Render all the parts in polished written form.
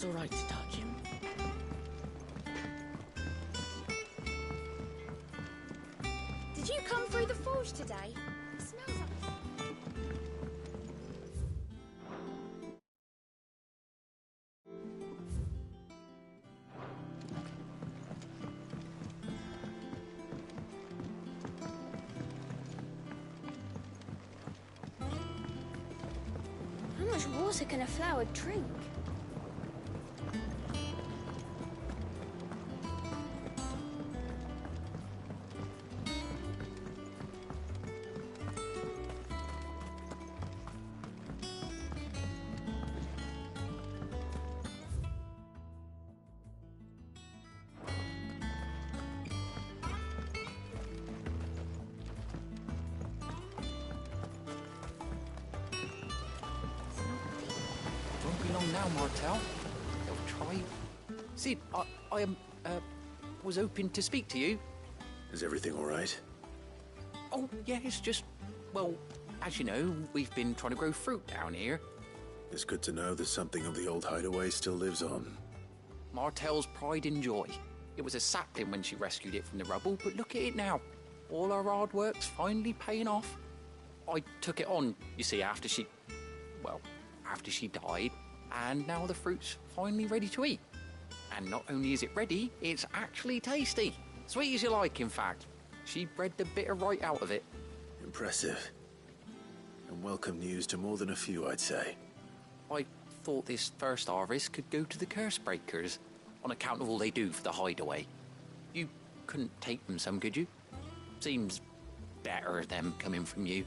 all right to touch him. Did you come through the forge today? It smells like... How much water can a flower drink? Won't be long now, Martel. They'll try. Sid, I was hoping to speak to you. Is everything all right? Oh, yeah, it's just, well, as you know, we've been trying to grow fruit down here. It's good to know that something of the old hideaway still lives on. Martel's pride and joy. It was a sapling when she rescued it from the rubble, but look at it now. All our hard work's finally paying off. I took it on, you see, after she died, and now the fruit's finally ready to eat. And not only is it ready, it's actually tasty. Sweet as you like, in fact. She bred the bitter right out of it. Impressive. And welcome news to more than a few, I'd say. I thought this first harvest could go to the curse breakers, on account of all they do for the hideaway. You couldn't take them some, could you? Seems better them coming from you.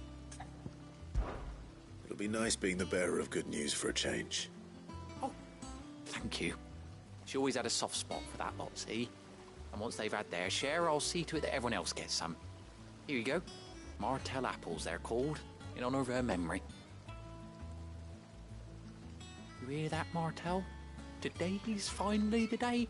It'll be nice being the bearer of good news for a change. Oh, thank you. She always had a soft spot for that lot, see? And once they've had their share, I'll see to it that everyone else gets some. Here you go. Martel apples, they're called, in honour of her memory. You hear that, Martel? Today's finally the day.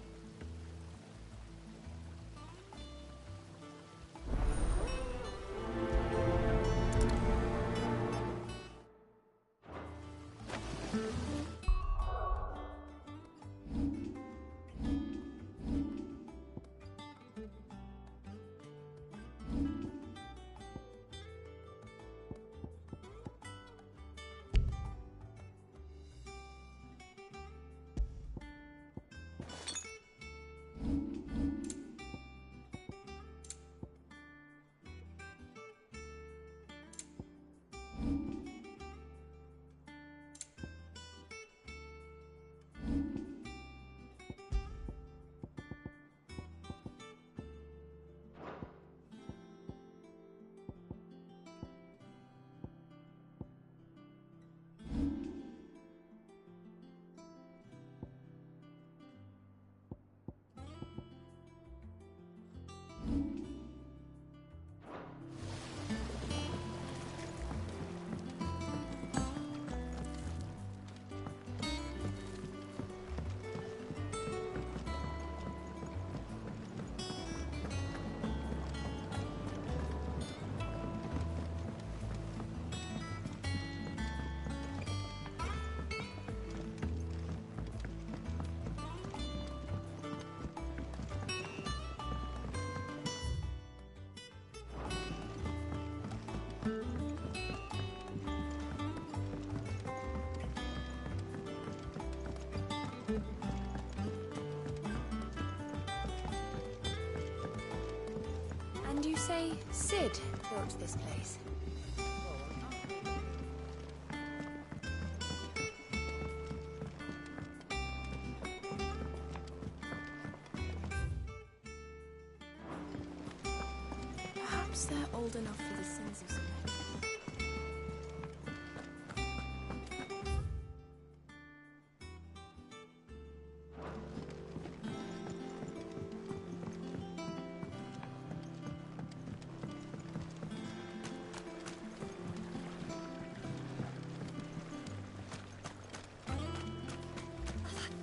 And you say Sid built this place? Perhaps they're old enough for the sins of some ladies.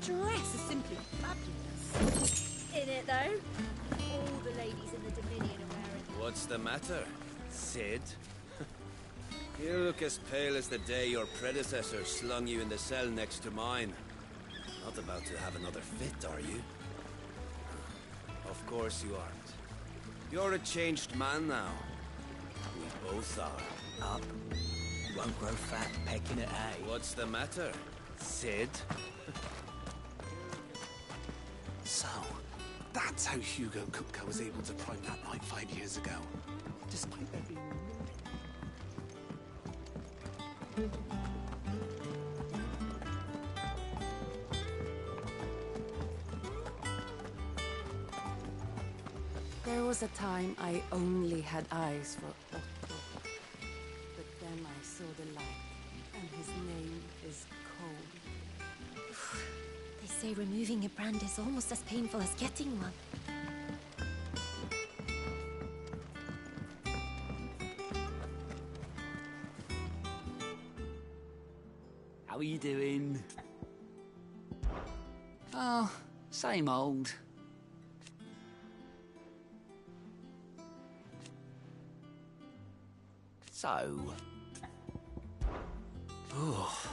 Dress is simply fabulous. In it, though. All the ladies in the Dominion are wearing it. What's the matter, Sid? You look as pale as the day your predecessor slung you in the cell next to mine. Not about to have another fit, are you? Of course you aren't. You're a changed man now. We both are. Up. Won't grow fat pecking at hay. What's the matter, Sid? So, that's how Hugo Kupka was able to prime that night 5 years ago. Despite there being... There was a time I only had eyes for Otto. But then I saw the light, and his name is Cole. They say removing a brand is almost as painful as getting one. How are you doing? Oh, same old. So... Oh.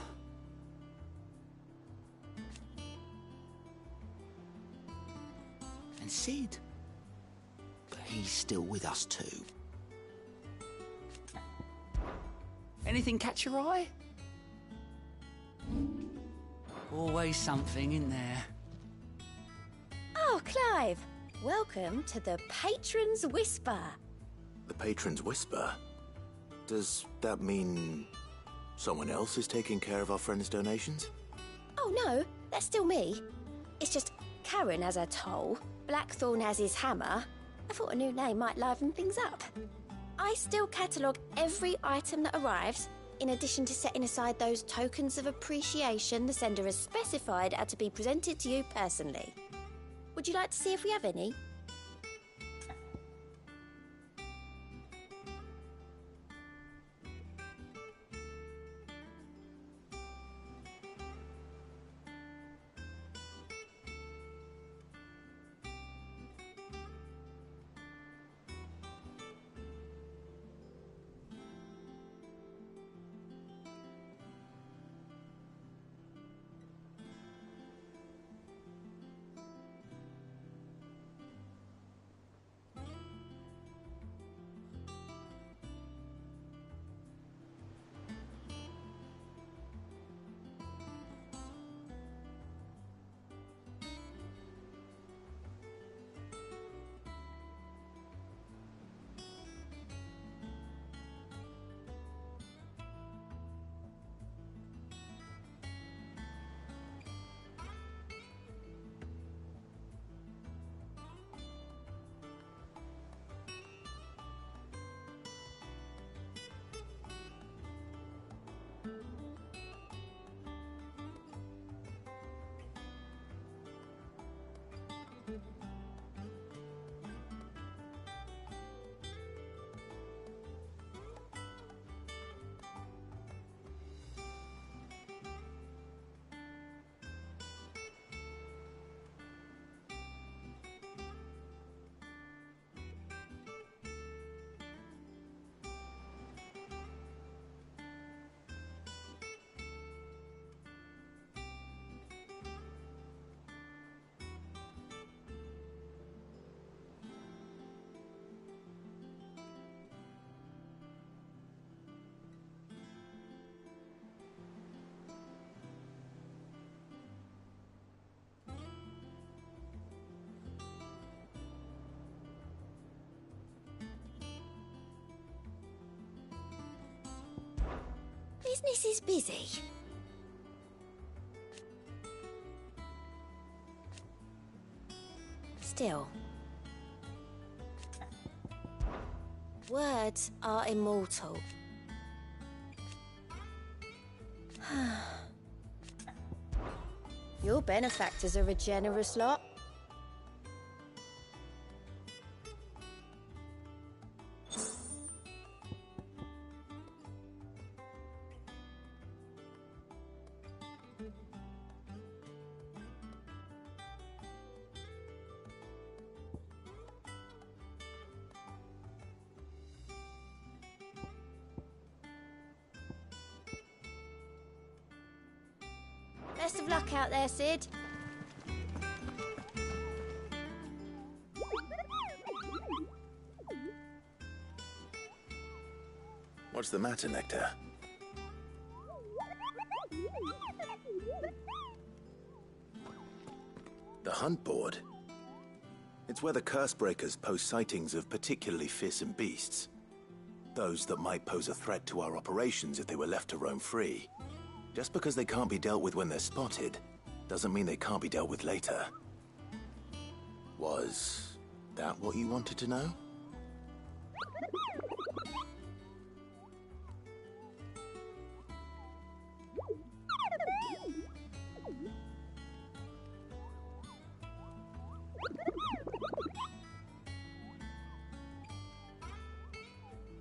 And Sid? He's still with us too. Anything catch your eye? Always something in there. Oh, Clive! Welcome to the Patron's Whisper. The Patron's Whisper? Does that mean someone else is taking care of our friend's donations? Oh no, that's still me. It's just Karen has her toll, Blackthorn has his hammer. I thought a new name might liven things up. I still catalogue every item that arrives, in addition to setting aside those tokens of appreciation the sender has specified are to be presented to you personally. Would you like to see if we have any? Business is busy. Still. Words are immortal. Your benefactors are a generous lot. Best of luck out there, Sid. What's the matter, Nectar? The hunt board? It's where the Cursebreakers post sightings of particularly fearsome beasts. Those that might pose a threat to our operations if they were left to roam free. Just because they can't be dealt with when they're spotted, doesn't mean they can't be dealt with later. Was that what you wanted to know?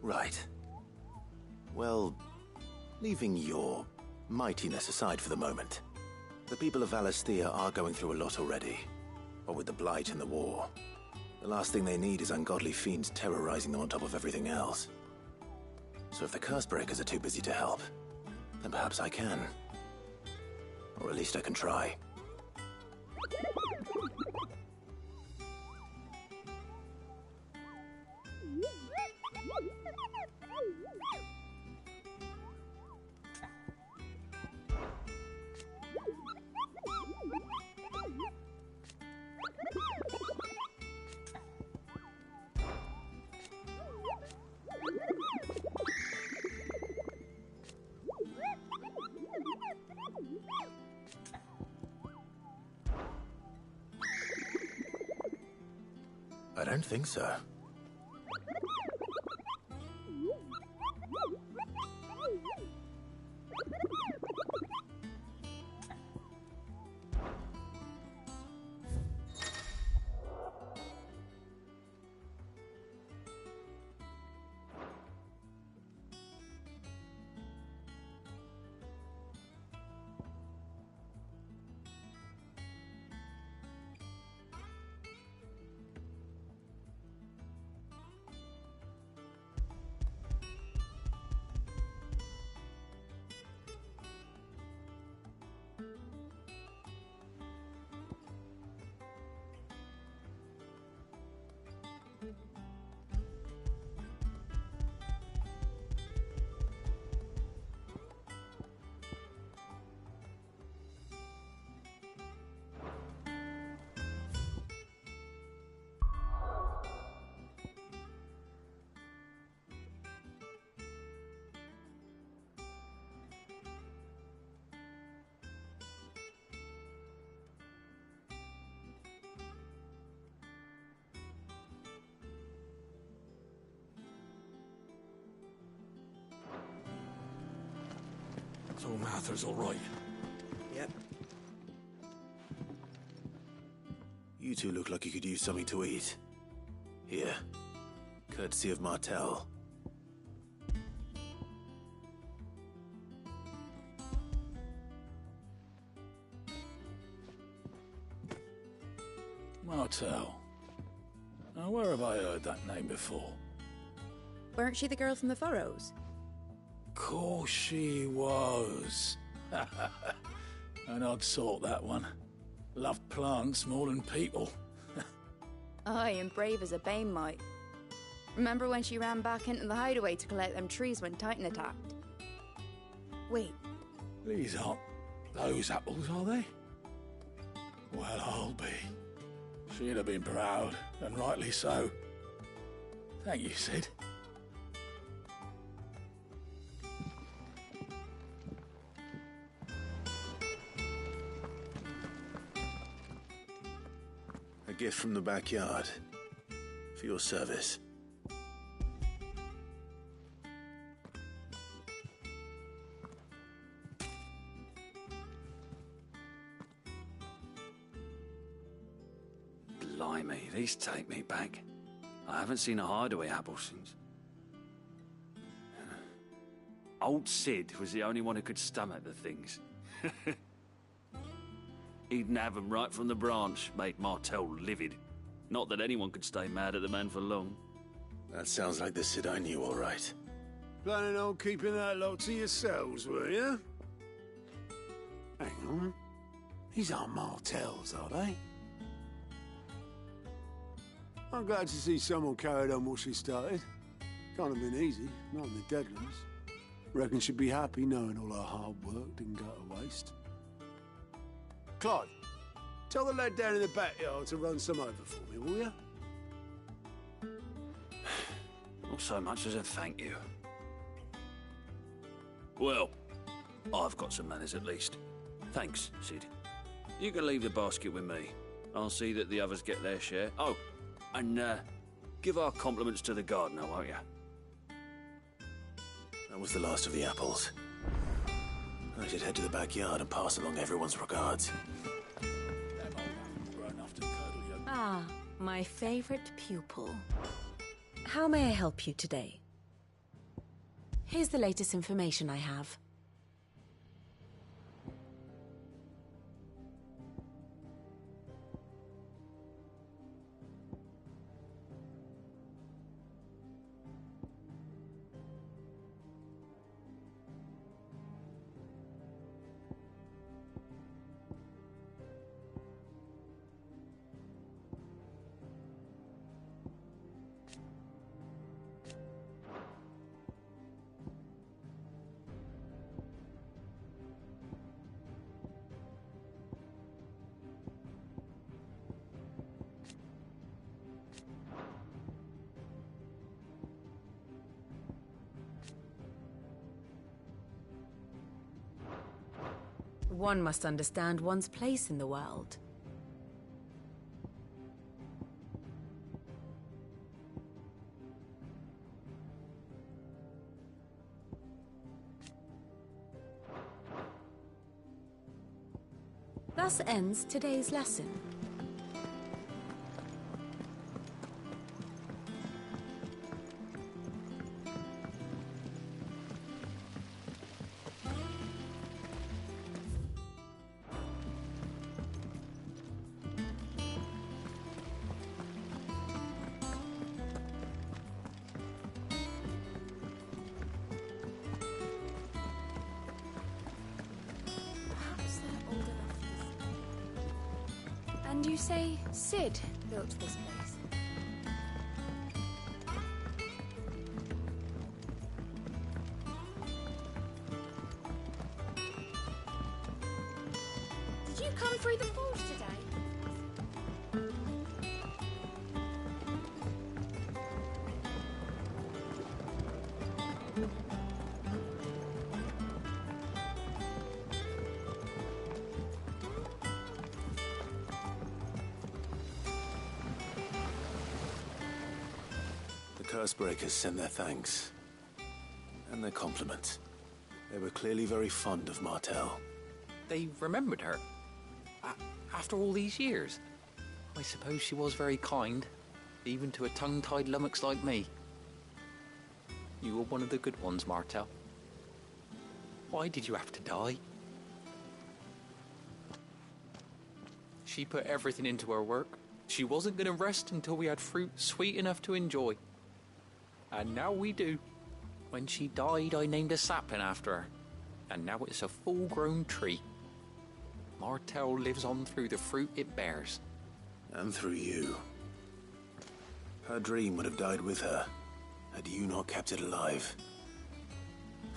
Right. Well, leaving your mightiness aside for the moment, the people of Valisthea are going through a lot already. What with the Blight and the war. The last thing they need is ungodly fiends terrorizing them on top of everything else. So if the Cursebreakers are too busy to help, then perhaps I can. Or at least I can try. I don't think so. So Mather's all right. Yep. You two look like you could use something to eat. Here. Courtesy of Martel. Martel. Now, where have I heard that name before? Weren't she the girl from the Furrows? Course she was. An odd sort, that one. Loved plants more than people. Aye, and brave as a bane might. Remember when she ran back into the hideaway to collect them trees when Titan attacked? Wait, These aren't those apples, are they? Well, I'll be. She'd have been proud, and rightly so. Thank you, Sid. A gift from the backyard. For your service. Blimey, these take me back. I haven't seen a hideaway apple since. Old Sid was the only one who could stomach the things. He'd nab 'em right from the branch, make Martel livid. Not that anyone could stay mad at the man for long. That sounds like the Sid I knew, all right. Planning on keeping that lot to yourselves, were you? Hang on. These aren't Martels, are they? I'm glad to see someone carried on what she started. Can't have been easy, not in the Deadlands. Reckon she'd be happy knowing all her hard work didn't go to waste. Clive, tell the lad down in the backyard to run some over for me, will you? Not so much as a thank you. Well, I've got some manners at least. Thanks, Sid. You can leave the basket with me. I'll see that the others get their share. Oh, and give our compliments to the gardener, won't you? That was the last of the apples. I should head to the backyard and pass along everyone's regards. Ah, my favorite pupil. How may I help you today? Here's the latest information I have. One must understand one's place in the world. Thus ends today's lesson. And you say Sid built this place? Did you come through the forge today? The Cursebreakers sent their thanks. And their compliments. They were clearly very fond of Martel. They remembered her. After all these years. I suppose she was very kind, even to a tongue-tied lummox like me. You were one of the good ones, Martel. Why did you have to die? She put everything into her work. She wasn't going to rest until we had fruit sweet enough to enjoy. And now we do. When she died, I named a sapling after her. And now it's a full-grown tree. Martel lives on through the fruit it bears. And through you. Her dream would have died with her, had you not kept it alive.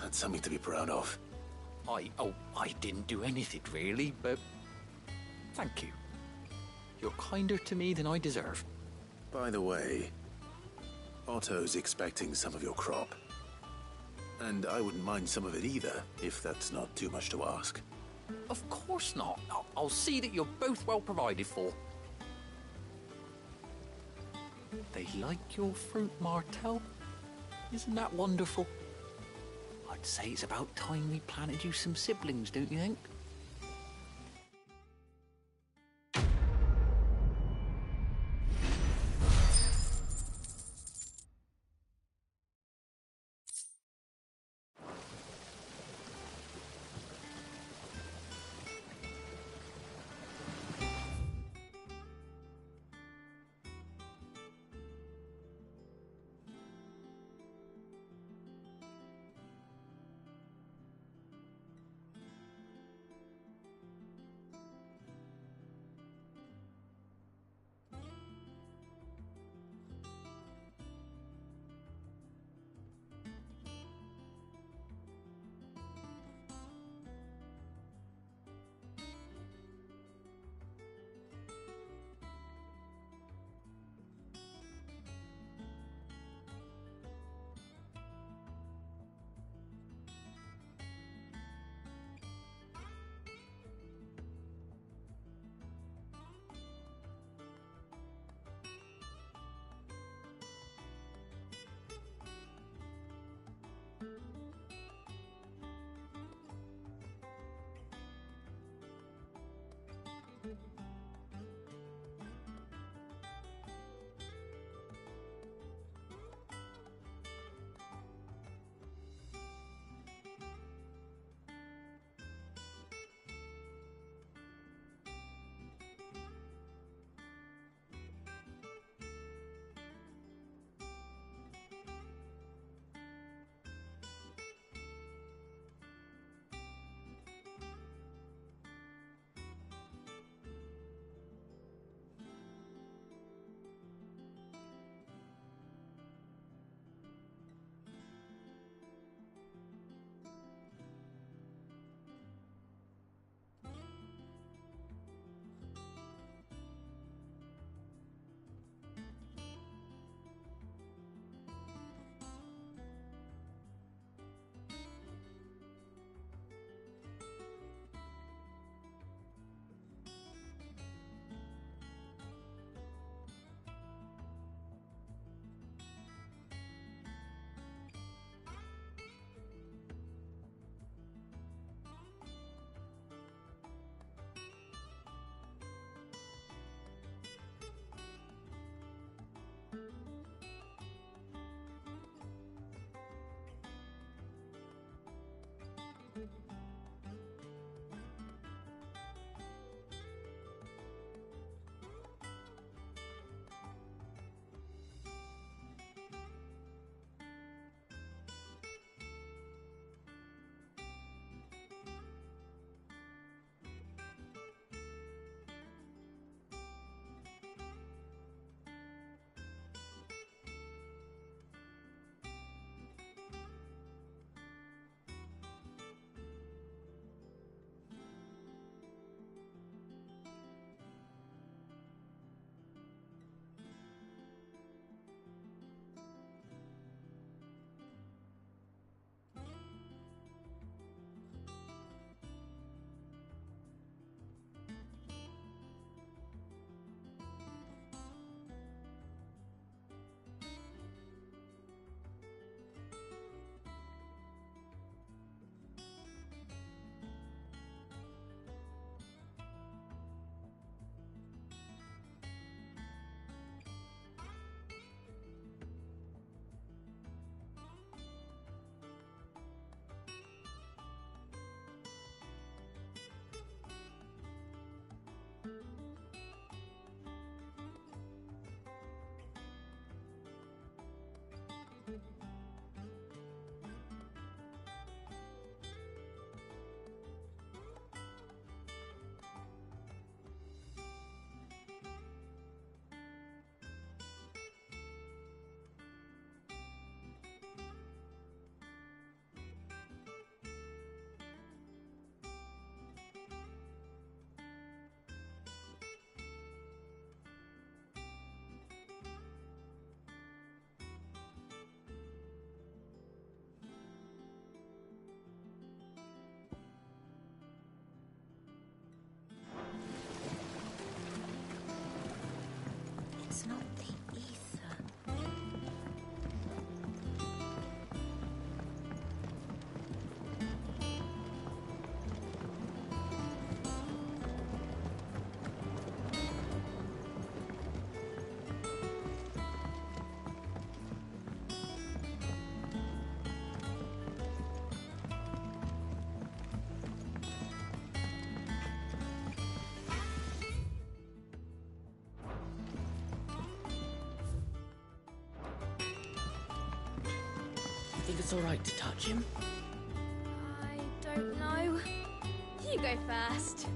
That's something to be proud of. I didn't do anything really, but thank you. You're kinder to me than I deserve. By the way, Otto's expecting some of your crop. And I wouldn't mind some of it either, if that's not too much to ask. Of course not. I'll see that you're both well provided for. They like your fruit, Martel. Isn't that wonderful? I'd say it's about time we planted you some siblings, don't you think? It's not the ether. Think it's all right to touch him? I don't know. You go first.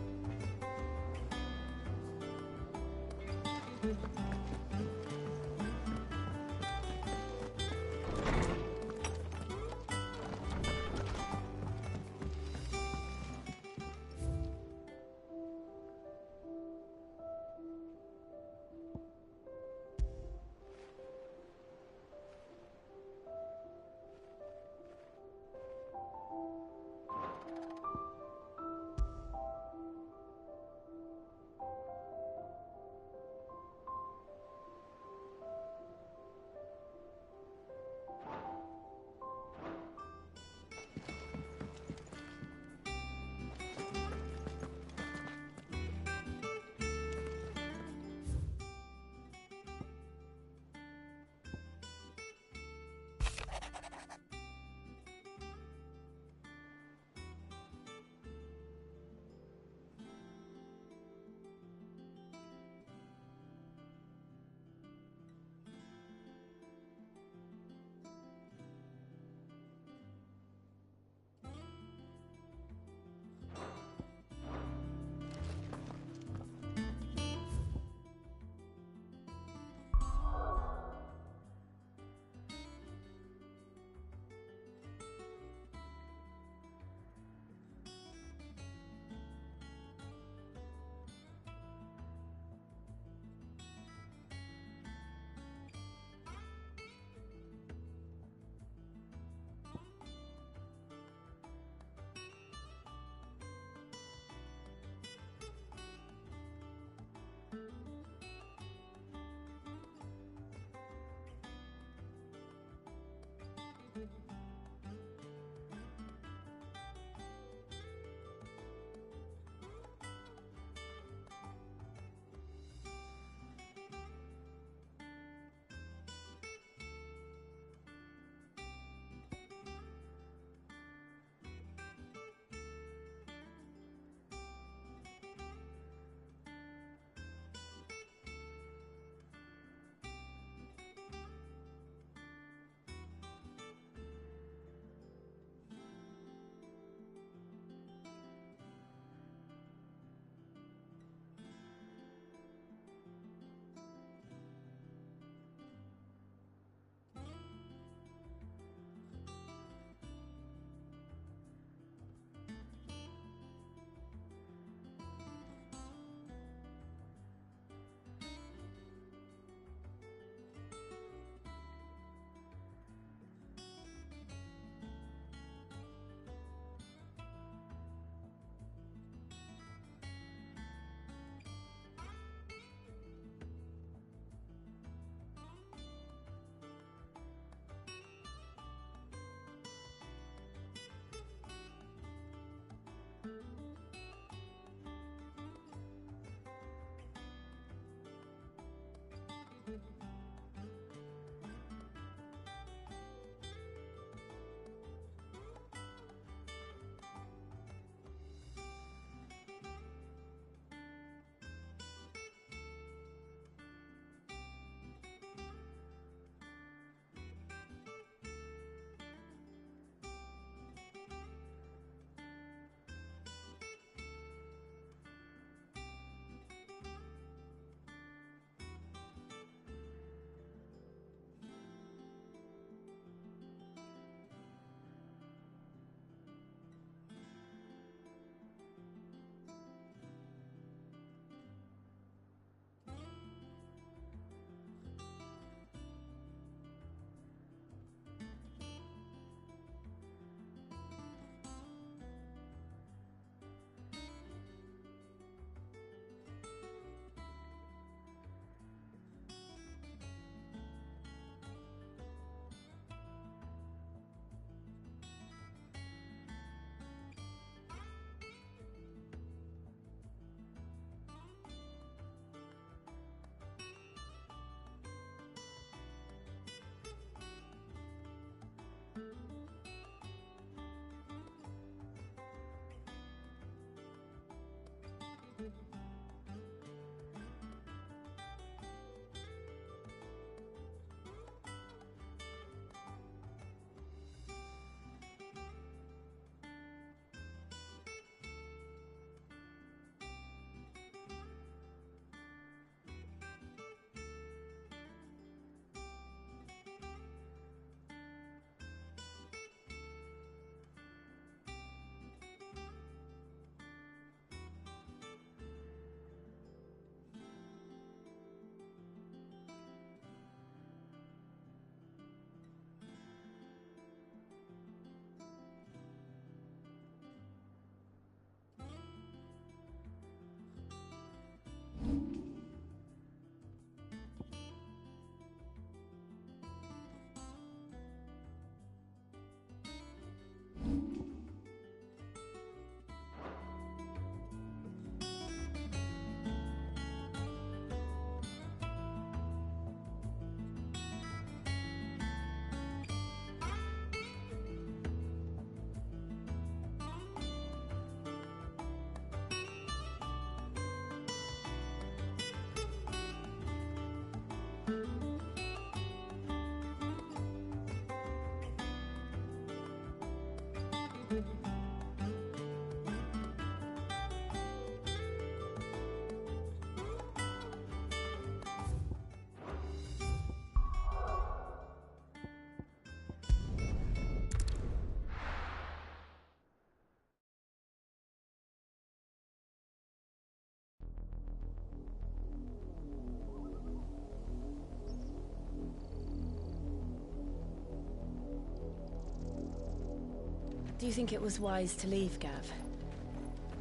Do you think it was wise to leave, Gav?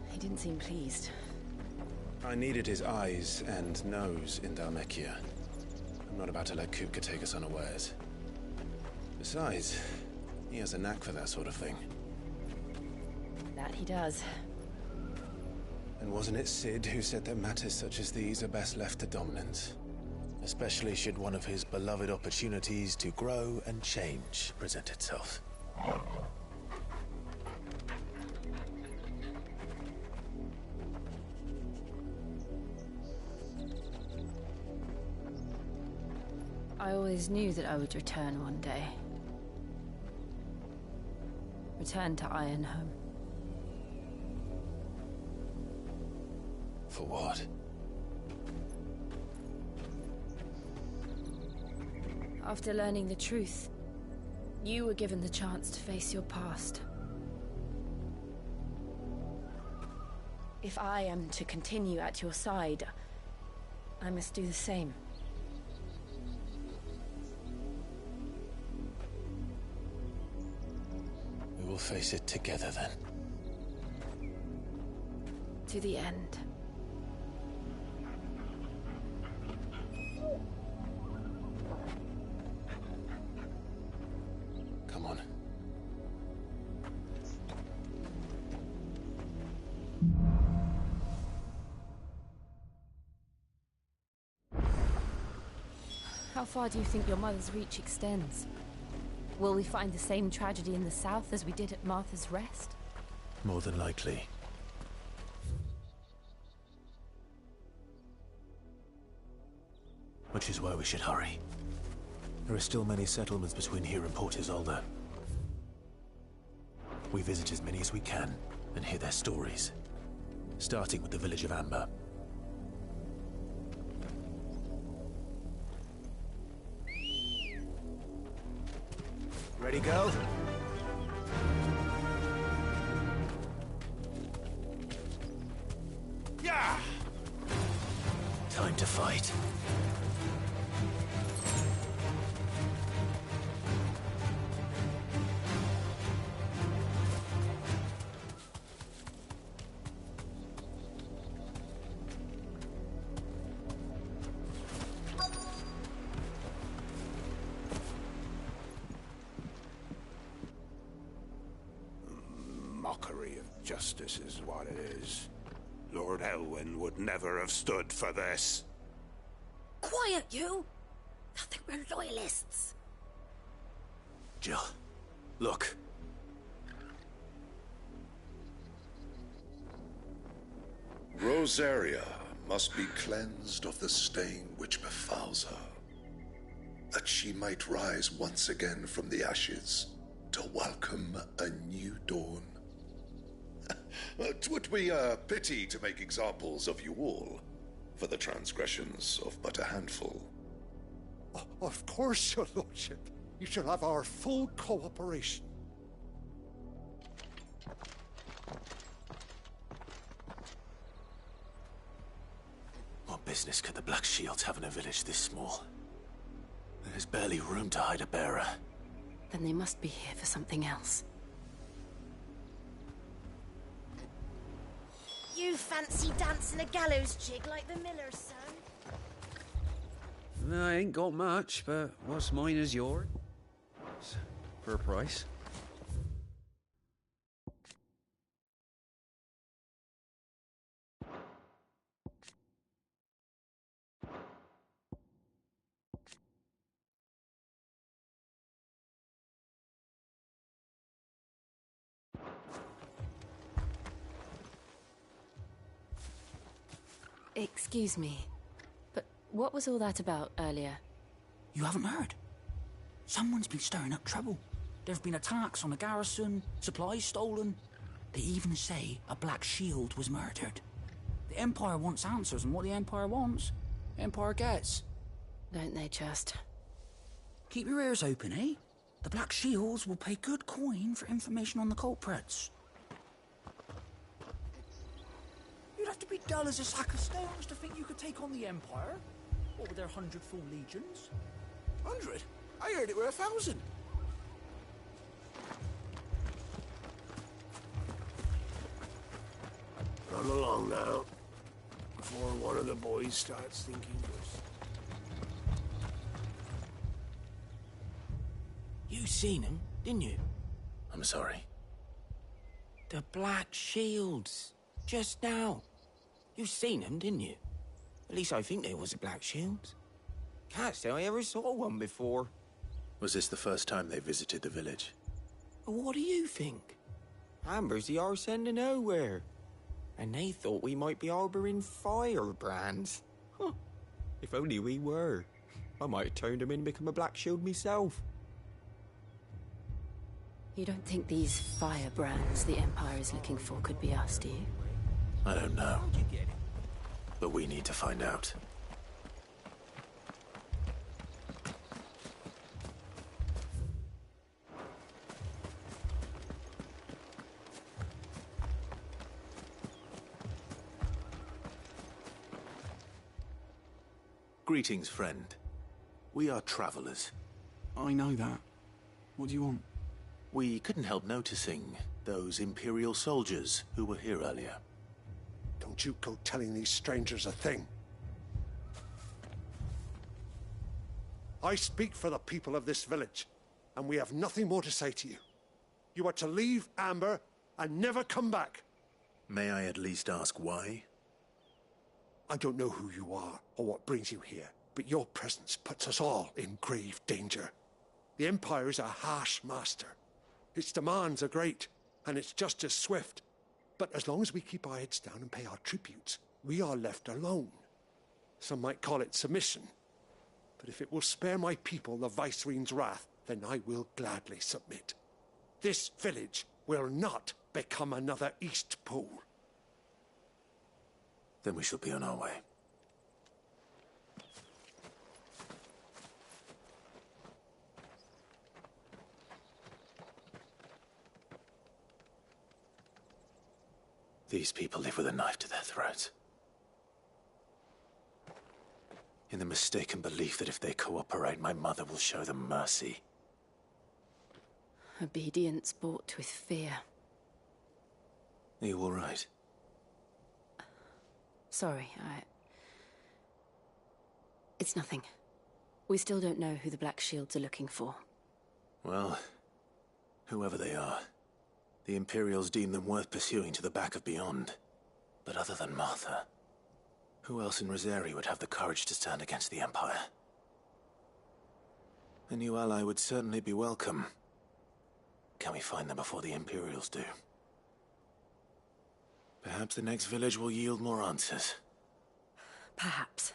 He didn't seem pleased. I needed his eyes and nose in Dhalmekia. I'm not about to let Kupka take us unawares. Besides, he has a knack for that sort of thing. That he does. And wasn't it Sid who said that matters such as these are best left to dominance? Especially should one of his beloved opportunities to grow and change present itself. I always knew that I would return one day. Return to Ironhome. For what? After learning the truth, you were given the chance to face your past. If I am to continue at your side, I must do the same. We will face it together then. To the end. Come on. How far do you think your mother's reach extends? Will we find the same tragedy in the south as we did at Martha's Rest? More than likely. Which is why we should hurry. There are still many settlements between here and Port Isolde. We visit as many as we can and hear their stories. Starting with the village of Amber. Ready, girl? Yeah! Time to fight. Mockery of justice is what it is. Lord Elwyn would never have stood for this. Quiet, you! I think we're loyalists. Jill, look. Rosaria must be cleansed of the stain which befouls her, that she might rise once again from the ashes to welcome a new dawn. 'Twould be a pity to make examples of you all, for the transgressions of but a handful. Of course, your lordship. You shall have our full cooperation. What business could the Black Shields have in a village this small? There's barely room to hide a bearer. Then they must be here for something else. You fancy dancing a gallows jig like the miller's son? I ain't got much, but what's mine is yours. For a price. Excuse me, but what was all that about earlier? You haven't heard? Someone's been stirring up trouble. There've been attacks on the garrison, supplies stolen. They even say a Black Shield was murdered. The Empire wants answers, and what the Empire wants, the Empire gets. Don't they just? Keep your ears open, eh? The Black Shields will pay good coin for information on the culprits. You'd have to be dull as a sack of stones to think you could take on the Empire. What with their 100 full legions? 100? I heard it were 1,000. Come along now, before one of the boys starts thinking worse. You seen him, didn't you? I'm sorry. The Black Shields. Just now. You seen them, didn't you? At least I think there was a Black Shields. Can't say I ever saw one before. Was this the first time they visited the village? What do you think? Amber's the arse end of nowhere. And they thought we might be harbouring firebrands. Huh. If only we were. I might have turned them in and become a Black Shield myself. You don't think these firebrands the Empire is looking for could be us, do you? I don't know. But we need to find out. Greetings, friend. We are travelers. I know that. What do you want? We couldn't help noticing those Imperial soldiers who were here earlier. Don't you go telling these strangers a thing. I speak for the people of this village, and we have nothing more to say to you. You are to leave Amber and never come back. May I at least ask why? I don't know who you are or what brings you here, but your presence puts us all in grave danger. The Empire is a harsh master. Its demands are great, and its justice swift. But as long as we keep our heads down and pay our tributes, we are left alone. Some might call it submission. But if it will spare my people the Viceroy's wrath, then I will gladly submit. This village will not become another Eastpool. Then we shall be on our way. These people live with a knife to their throats. In the mistaken belief that if they cooperate, my mother will show them mercy. Obedience bought with fear. Are you all right? Sorry, It's nothing. We still don't know who the Black Shields are looking for. Well, whoever they are, the Imperials deem them worth pursuing to the back of beyond. But other than Martha, who else in Rosari would have the courage to stand against the Empire? A new ally would certainly be welcome. Can we find them before the Imperials do? Perhaps the next village will yield more answers. Perhaps.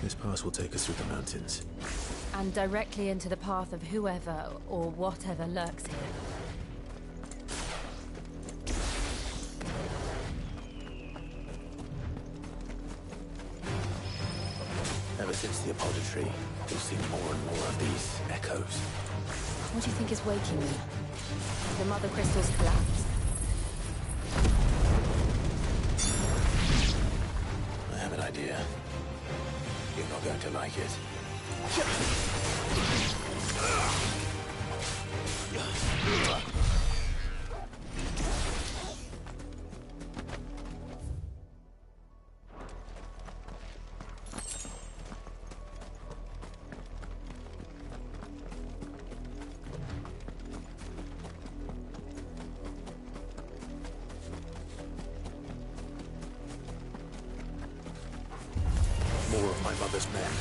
This pass will take us through the mountains. And directly into the path of whoever or whatever lurks here. Ever since the apodatory, we've seen more and more of these echoes. What do you think is waking them? The mother crystals collapsed? I have an idea. You're not going to like it. More of my mother's men.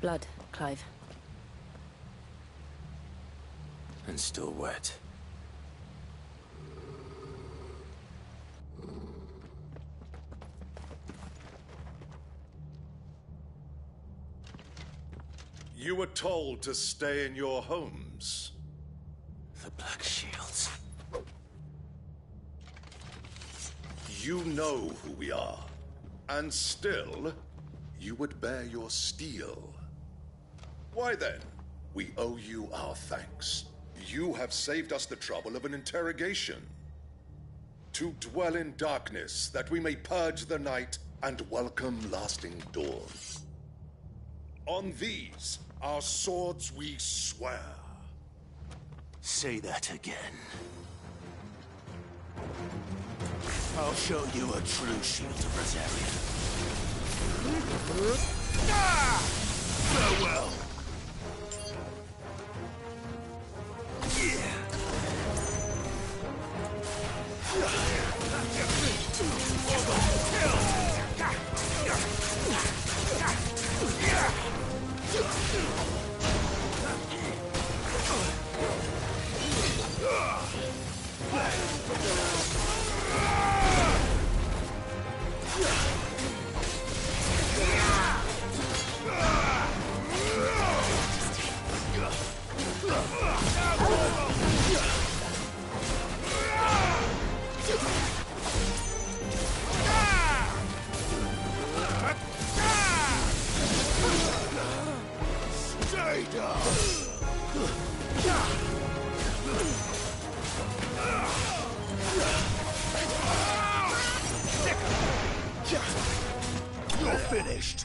blood, Clive. And still wet. You were told to stay in your homes. The Black Shields. You know who we are. And still, you would bear your steel. Why then? We owe you our thanks. You have saved us the trouble of an interrogation. To dwell in darkness, that we may purge the night and welcome lasting dawn. On these, our swords we swear. Say that again. I'll show you a true shield of Rosaria. Farewell. You're finished.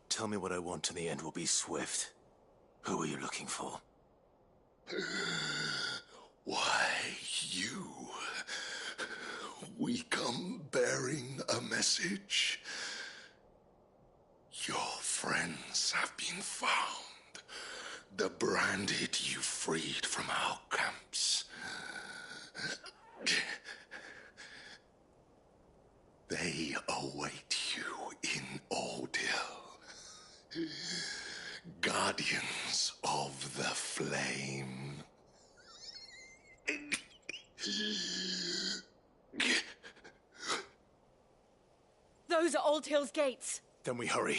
Tell me what I want and the end will be swift. Who are you looking for? Why, you. We come bearing a message. Your friends have been found. The branded you freed from our camps. They await you in Ordeal. Guardians of the Flame. Those are Old Hill's gates. Then we hurry.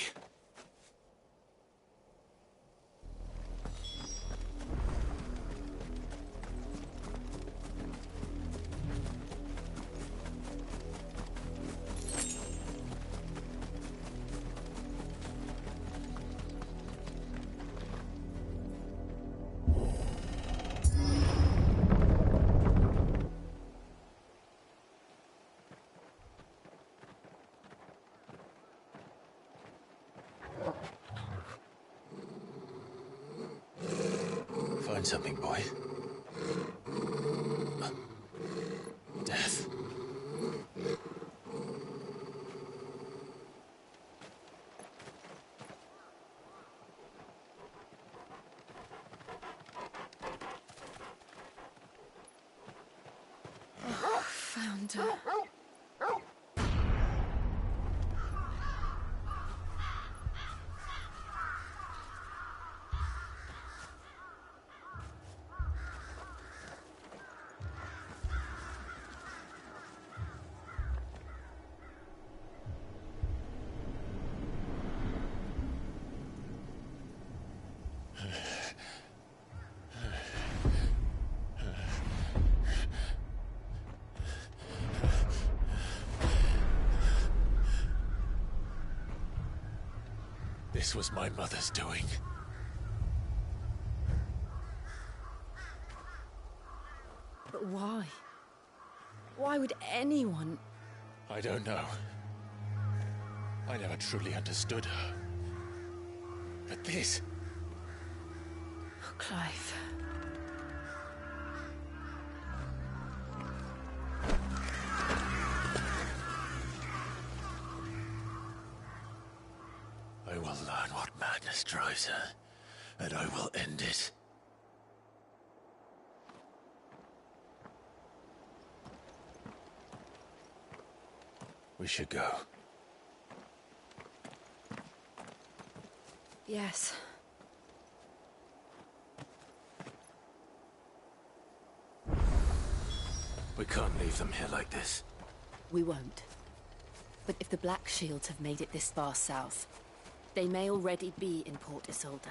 Find something, boy. Death. Found her. This was my mother's doing. But why? Why would anyone... I don't know. I never truly understood her. But this... Oh, Clive. closer, and I will end it. We should go. Yes. We can't leave them here like this. We won't. But if the Black Shields have made it this far south, they may already be in Port Isolde.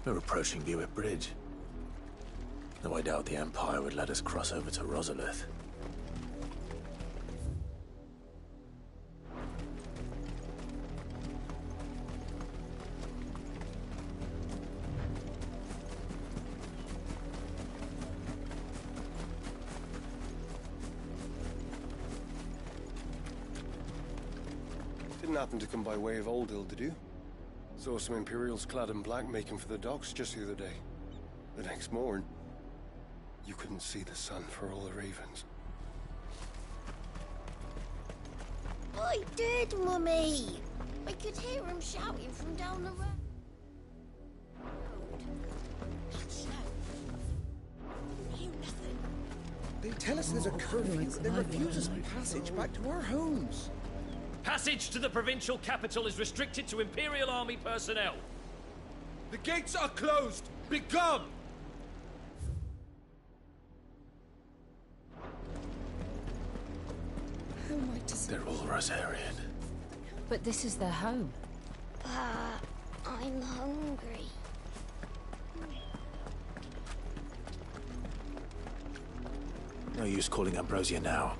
We're approaching Buick Bridge. Though I doubt the Empire would let us cross over to Rosalith. Didn't happen to come by way of Oldhill, did you? Saw some Imperials clad in black making for the docks just the other day. The next morn, you couldn't see the sun for all the ravens. I did, Mummy! I could hear him shouting from down the road. They tell us there's a curfew, but they refuse us passage back to our homes. Passage to the provincial capital is restricted to Imperial Army personnel. The gates are closed! Begone! Who am I to say? They're all Rosarian. But this is their home. I'm hungry. No use calling Ambrosia now.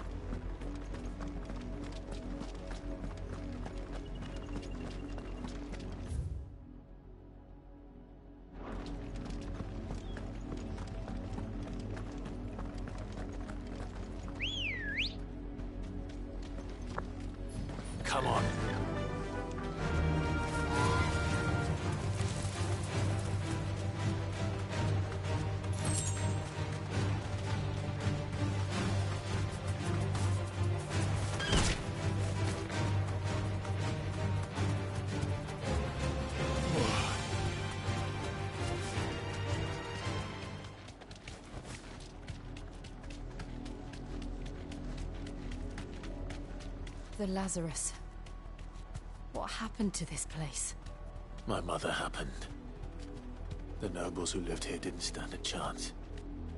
Come on. The Lazarus. What happened to this place? My mother happened. The nobles who lived here didn't stand a chance.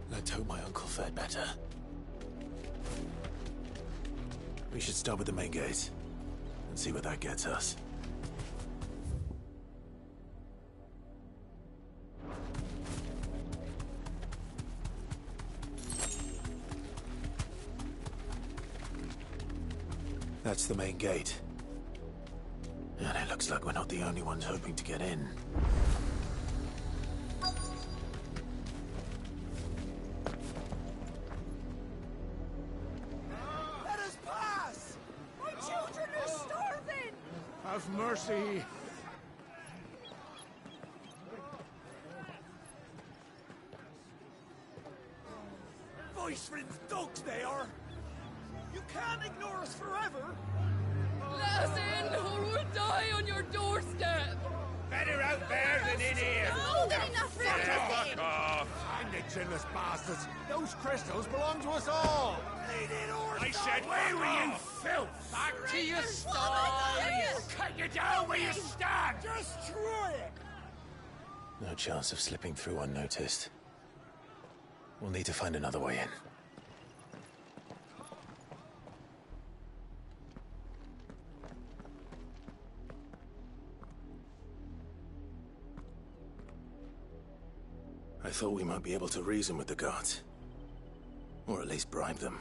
Let's hope my uncle fared better. We should start with the main gate and see where that gets us. That's the main gate. And it looks like we're not the only ones hoping to get in. Let us pass! My children are starving! Have mercy. Viceland's dogs they are! You can't ignore us forever! Let us in, or we'll die on your doorstep! Better out there than in here! No, they're enough for Fuck off! Hang the chinless bastards. Those crystals belong to us all. I said, where were you, filth? Back to your style! Cut you down where you stand! Destroy it! No chance of slipping through unnoticed. We'll need to find another way in. I thought we might be able to reason with the guards. Or at least bribe them.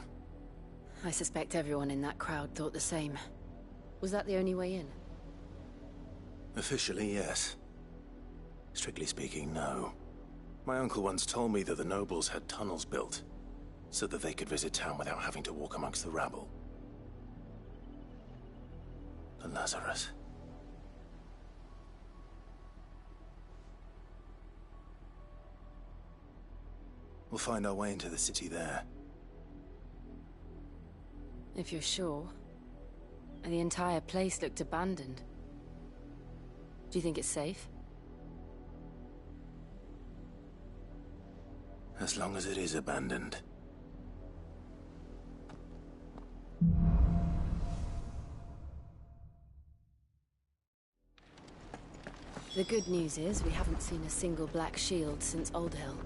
I suspect everyone in that crowd thought the same. Was that the only way in? Officially, yes. Strictly speaking, no. My uncle once told me that the nobles had tunnels built, so that they could visit town without having to walk amongst the rabble. The Lazarus. We'll find our way into the city there. If you're sure. The entire place looked abandoned. Do you think it's safe? As long as it is abandoned. The good news is we haven't seen a single black shield since Old Hill.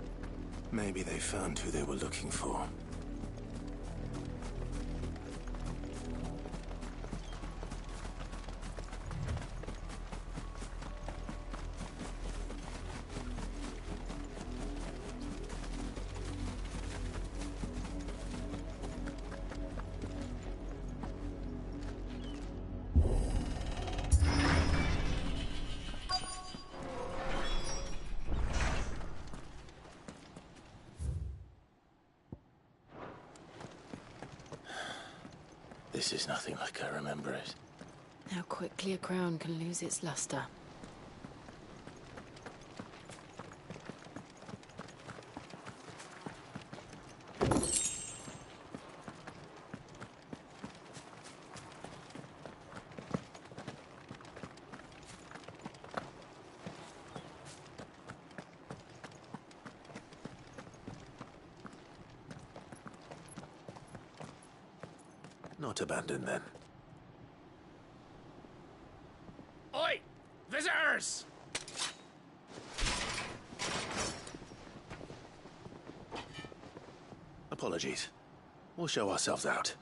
Maybe they found who they were looking for. This is nothing like I remember it. How quickly a crown can lose its luster. Not abandoned, then. Oi! Visitors! Apologies. We'll show ourselves out.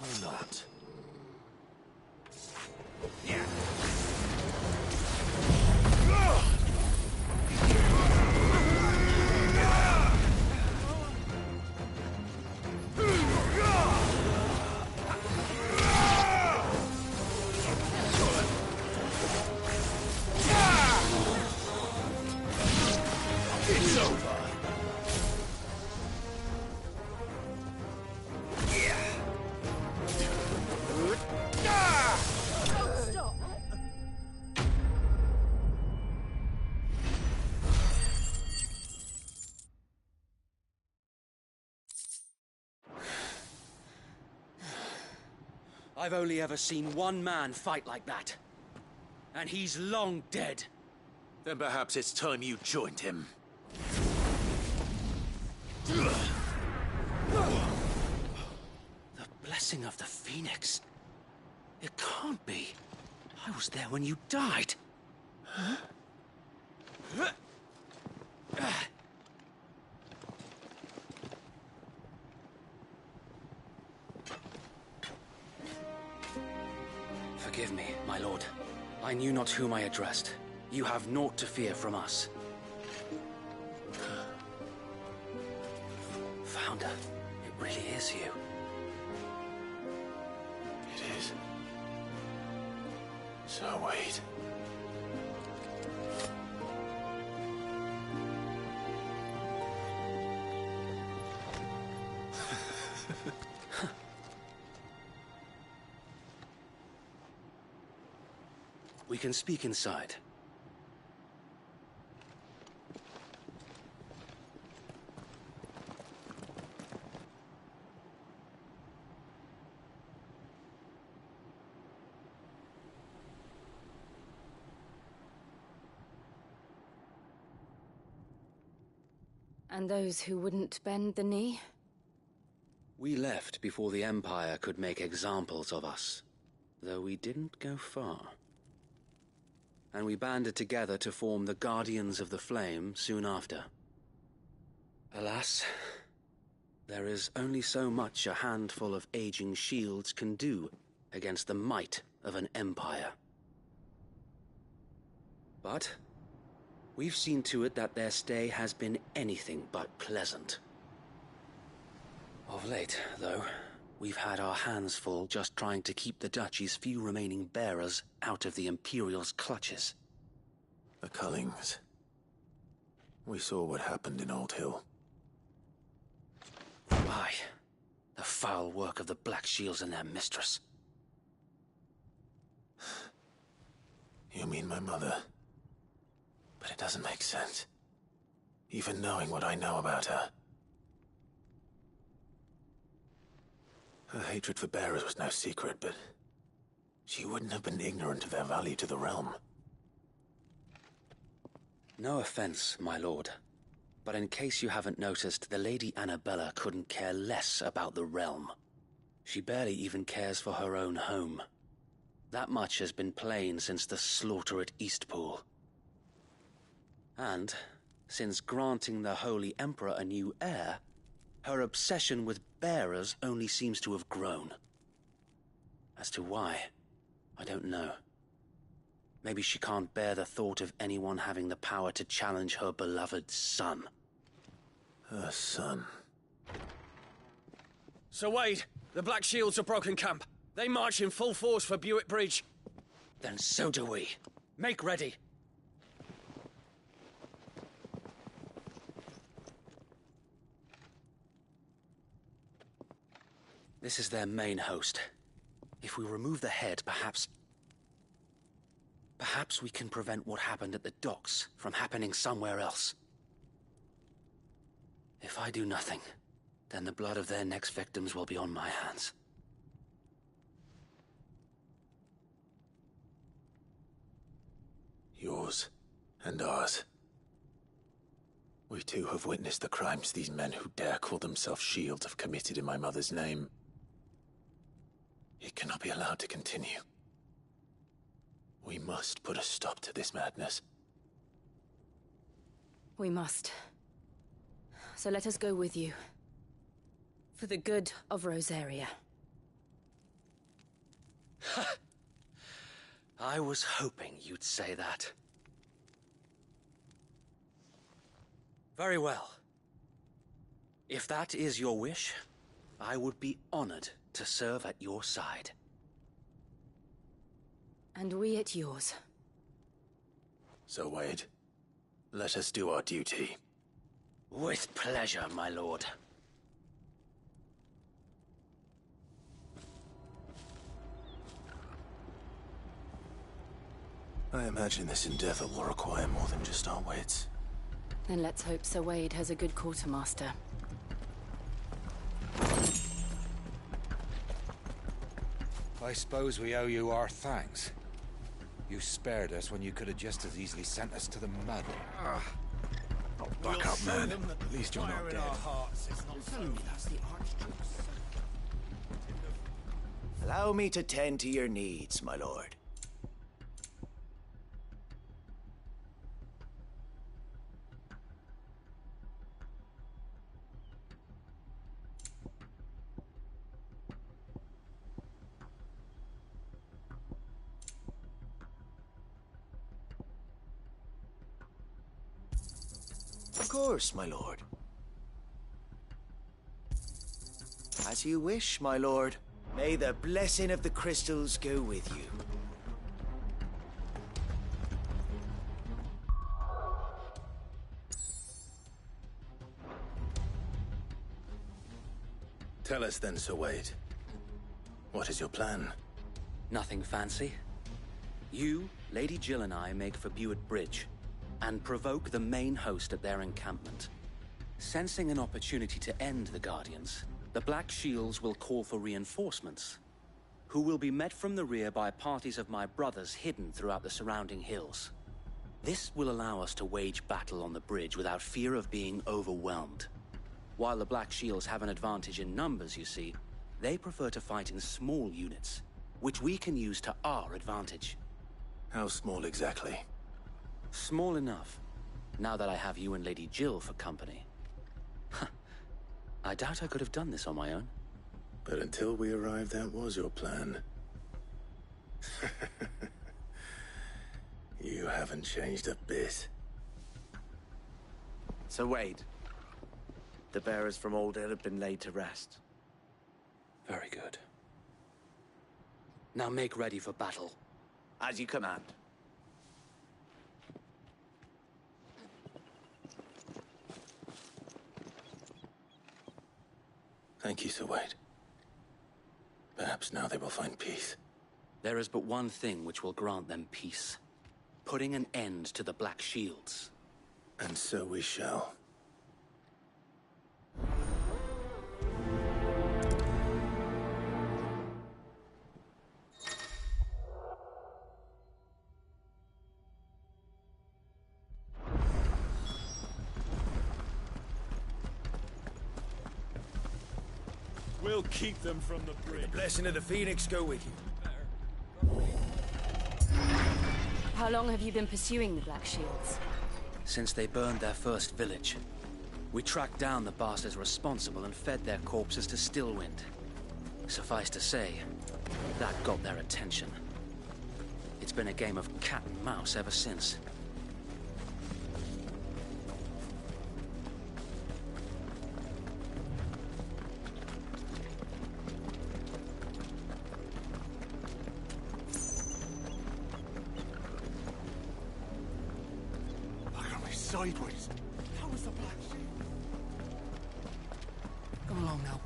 Or not. It's over! Oh, stop! I've only ever seen one man fight like that. And he's long dead. Then perhaps it's time you joined him. The blessing of the Phoenix. It can't be. I was there when you died. Forgive me, my lord. I knew not whom I addressed. You have naught to fear from us. Founder, it really is you. It is. So wait. We can speak inside. And those who wouldn't bend the knee? We left before the Empire could make examples of us, though we didn't go far. And we banded together to form the Guardians of the Flame soon after. Alas, There is only so much a handful of aging shields can do against the might of an empire. But we've seen to it that their stay has been anything but pleasant. Of late, though, we've had our hands full just trying to keep the Duchy's few remaining bearers out of the Imperial's clutches. The Cullings. We saw what happened in Old Hill. Aye, the foul work of the Black Shields and their mistress. You mean my mother? But it doesn't make sense. Even knowing what I know about her. Her hatred for bearers was no secret, but she wouldn't have been ignorant of their value to the realm. No offense, my lord, but in case you haven't noticed, the Lady Annabella couldn't care less about the realm. She barely even cares for her own home. That much has been plain since the slaughter at Eastpool. And, since granting the Holy Emperor a new heir, her obsession with bearers only seems to have grown. As to why, I don't know. Maybe she can't bear the thought of anyone having the power to challenge her beloved son. Her son. Sir Wade, the Black Shields have broken camp. They march in full force for Buick Bridge. Then so do we. Make ready. This is their main host. If we remove the head, perhaps we can prevent what happened at the docks from happening somewhere else. If I do nothing, then the blood of their next victims will be on my hands. Yours and ours. We too have witnessed the crimes these men who dare call themselves shields have committed in my mother's name. It cannot be allowed to continue. We must put a stop to this madness. We must. So let us go with you. For the good of Rosaria. I was hoping you'd say that. Very well. If that is your wish, I would be honored to serve at your side. And we at yours. So, Wade, let us do our duty. With pleasure, my lord. I imagine this endeavor will require more than just our wits. Then let's hope Sir Wade has a good quartermaster. I suppose we owe you our thanks. You spared us when you could have just as easily sent us to the mud. Buck up, man. At least you're not dead. Allow me to tend to your needs, my lord. Of course, my lord. As you wish, my lord. May the blessing of the crystals go with you. Tell us then, Sir Wade. What is your plan? Nothing fancy. You, Lady Jill and I make for Buick Bridge, and provoke the main host at their encampment. Sensing an opportunity to end the Guardians, the Black Shields will call for reinforcements, who will be met from the rear by parties of my brothers hidden throughout the surrounding hills. This will allow us to wage battle on the bridge without fear of being overwhelmed. While the Black Shields have an advantage in numbers, you see, they prefer to fight in small units, which we can use to our advantage. How small exactly? Small enough, now that I have you and Lady Jill for company. I doubt I could have done this on my own. But until we arrived, that was your plan. You haven't changed a bit. So Wade, the bearers from Oldale have been laid to rest. Very good. Now make ready for battle. As you command. Thank you, Sir Wade. Perhaps now they will find peace. There is but one thing which will grant them peace. Putting an end to the Black Shields. And so we shall. We'll keep them from the bridge. The blessing of the Phoenix go with you. How long have you been pursuing the Black Shields? Since they burned their first village. We tracked down the bastards responsible and fed their corpses to Stillwind. Suffice to say, that got their attention. It's been a game of cat and mouse ever since. Sideways. How was the Black Shield? Come along now.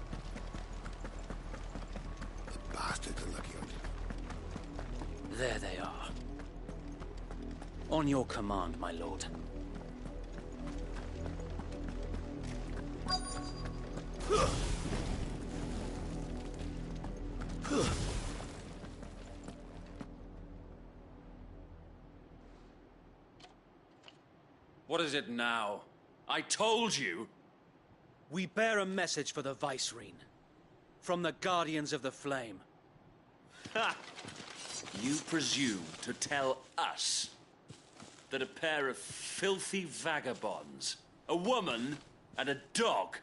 The bastards are lucky on you. There they are. On your command, my lord. What is it now? I told you! We bear a message for the Vicereine. From the Guardians of the Flame. Ha! You presume to tell us that a pair of filthy vagabonds, a woman and a dog,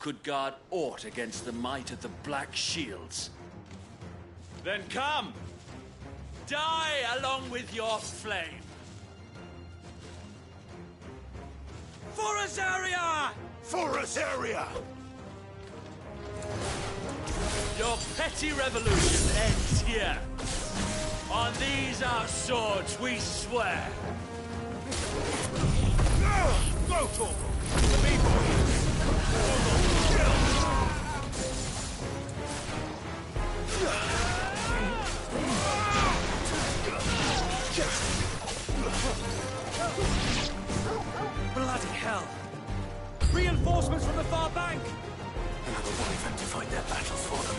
could guard aught against the might of the Black Shields? Then come! Die along with your flame! For Azaria! For Azaria! Your petty revolution ends here. On these our swords we swear. Go, Torval! Bloody hell! Reinforcements from the far bank! And I will leave them to fight their battles for them.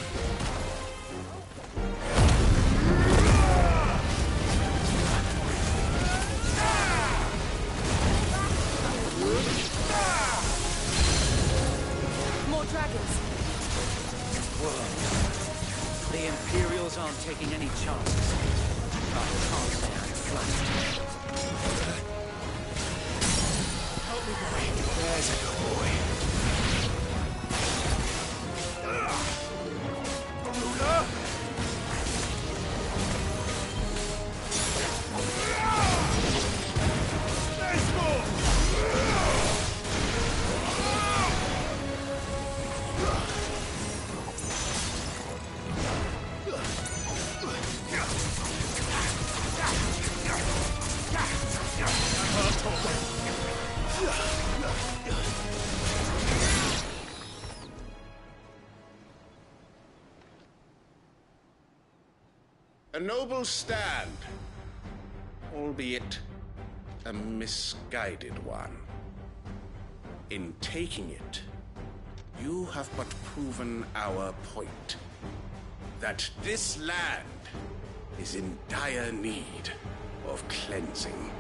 More dragons. Whoa. The Imperials aren't taking any chances. I can't say I'm flattered. Help me, boy. There's a good boy. Ruler! There's more! A noble stand, albeit a misguided one. In taking it, you have but proven our point, that this land is in dire need of cleansing.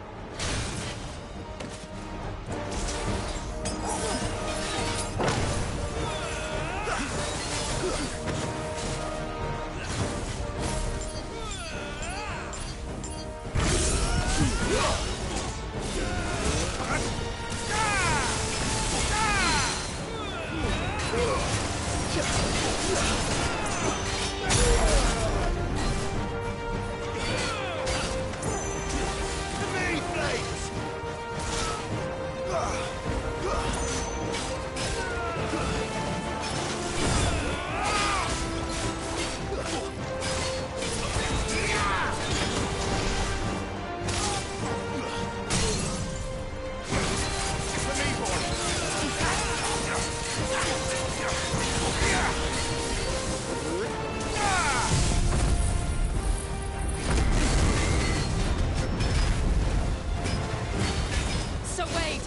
her, Wade!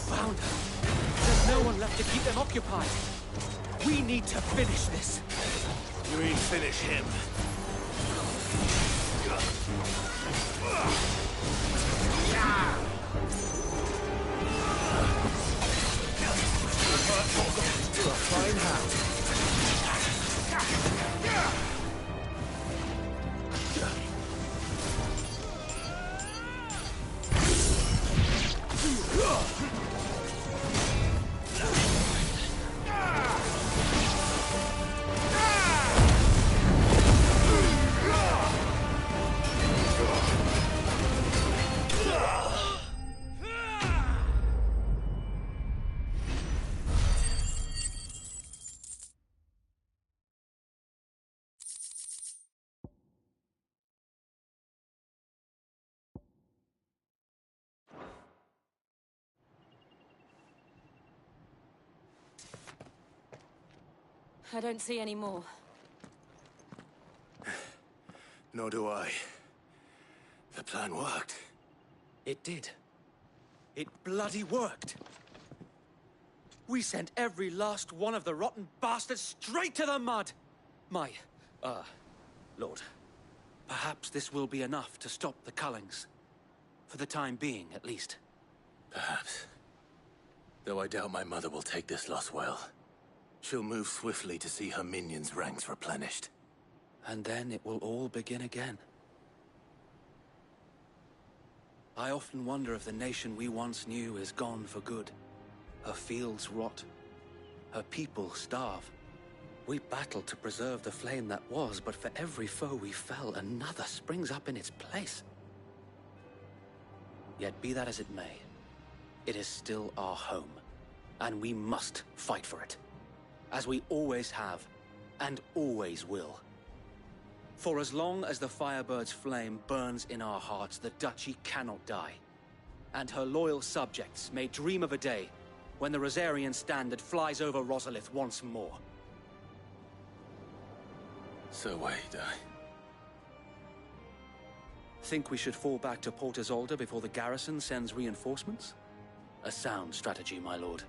Found her. There's no one left to keep them occupied. We need to finish this. You mean finish him? To a fine hand. I don't see any more. Nor do I. The plan worked. It did. It bloody worked. We sent every last one of the rotten bastards straight to the mud! My, Lord, perhaps this will be enough to stop the Cullings. For the time being, at least. Perhaps. Though I doubt my mother will take this loss well. She'll move swiftly to see her minions' ranks replenished. And then it will all begin again. I often wonder if the nation we once knew is gone for good. Her fields rot. Her people starve. We battle to preserve the flame that was, but for every foe we fell, another springs up in its place. Yet be that as it may, it is still our home, and we must fight for it. As we always have, and always will. For as long as the Firebird's flame burns in our hearts, the Duchy cannot die. And her loyal subjects may dream of a day when the Rosarian standard flies over Rosalith once more. So wait, Think we should fall back to Port Isolde before the garrison sends reinforcements? A sound strategy, my lord.